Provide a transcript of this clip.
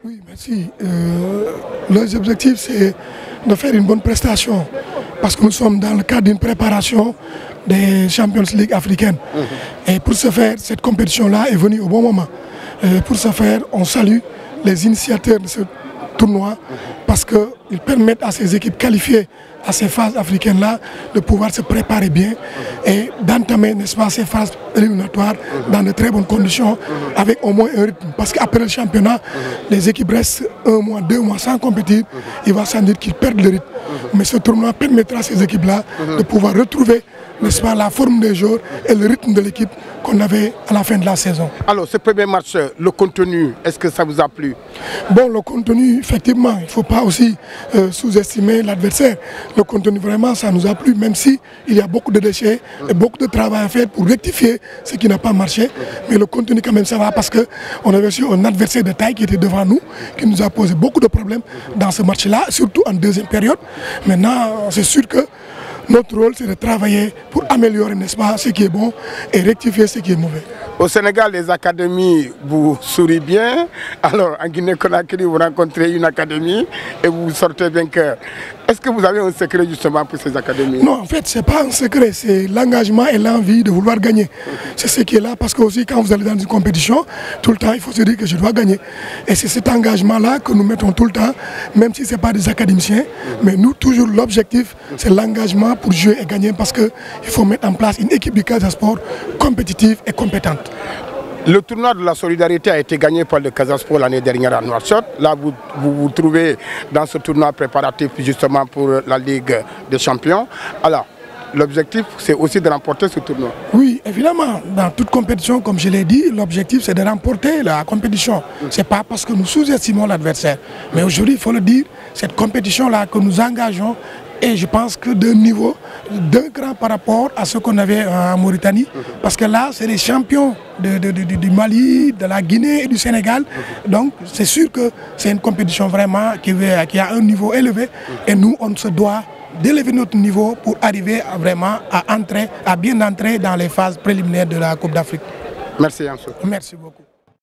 Oui, merci. L'objectif, c'est de faire une bonne prestation parce que nous sommes dans le cadre d'une préparation des Champions League africaines. Et pour ce faire, cette compétition-là est venue au bon moment. Pour ce faire, on salue les initiateurs de ce tournoi parce qu'ils permettent à ces équipes qualifiées à ces phases africaines-là de pouvoir se préparer bien et d'entamer, n'est-ce pas, ces phases éliminatoires dans de très bonnes conditions avec au moins un rythme. Parce qu'après le championnat, les équipes restent 1 mois, 2 mois sans compétir, il va sans dire qu'ils perdent le rythme. Mais ce tournoi permettra à ces équipes-là de pouvoir retrouver, n'est-ce pas, la forme des joueurs et le rythme de l'équipe qu'on avait à la fin de la saison. Alors, ce premier match, le contenu, est-ce que ça vous a plu? Bon, le contenu, effectivement, il ne faut pas aussi sous-estimer l'adversaire. Le contenu, vraiment, ça nous a plu, même si il y a beaucoup de déchets et beaucoup de travail à faire pour rectifier ce qui n'a pas marché. Mais le contenu, quand même, ça va parce qu'on avait reçu un adversaire de taille qui était devant nous, qui nous a posé beaucoup de problèmes dans ce match-là, surtout en deuxième période. Maintenant, c'est sûr que notre rôle, c'est de travailler pour améliorer, n'est-ce pas, ce qui est bon et rectifier ce qui est mauvais. Au Sénégal, les académies vous sourient bien. Alors, en Guinée-Conakry, vous rencontrez une académie et vous sortez vainqueur. Est-ce que vous avez un secret justement pour ces académies? Non, en fait, ce n'est pas un secret, c'est l'engagement et l'envie de vouloir gagner. C'est ce qui est là, parce que aussi quand vous allez dans une compétition, tout le temps, il faut se dire que je dois gagner. Et c'est cet engagement-là que nous mettons tout le temps, même si ce n'est pas des académiciens, mais nous, toujours, l'objectif, c'est l'engagement pour jouer et gagner, parce qu'il faut mettre en place une équipe du Casa Sport compétitive et compétente. Le tournoi de la solidarité a été gagné par le Casa Sport l'année dernière à Nouakchott. Là, vous vous trouvez dans ce tournoi préparatif justement pour la Ligue des Champions. Alors, l'objectif, c'est aussi de remporter ce tournoi. Oui, évidemment. Dans toute compétition, comme je l'ai dit, l'objectif, c'est de remporter la compétition. Ce n'est pas parce que nous sous-estimons l'adversaire. Mais aujourd'hui, il faut le dire, cette compétition-là que nous engageons, et je pense que d'un niveau, d'un cran par rapport à ce qu'on avait en Mauritanie. Parce que là, c'est les champions du Mali, de la Guinée et du Sénégal. Donc, c'est sûr que c'est une compétition vraiment qui a un niveau élevé. Et nous, on se doit d'élever notre niveau pour arriver à bien entrer dans les phases préliminaires de la Coupe d'Afrique. Merci, Ansou. Merci beaucoup.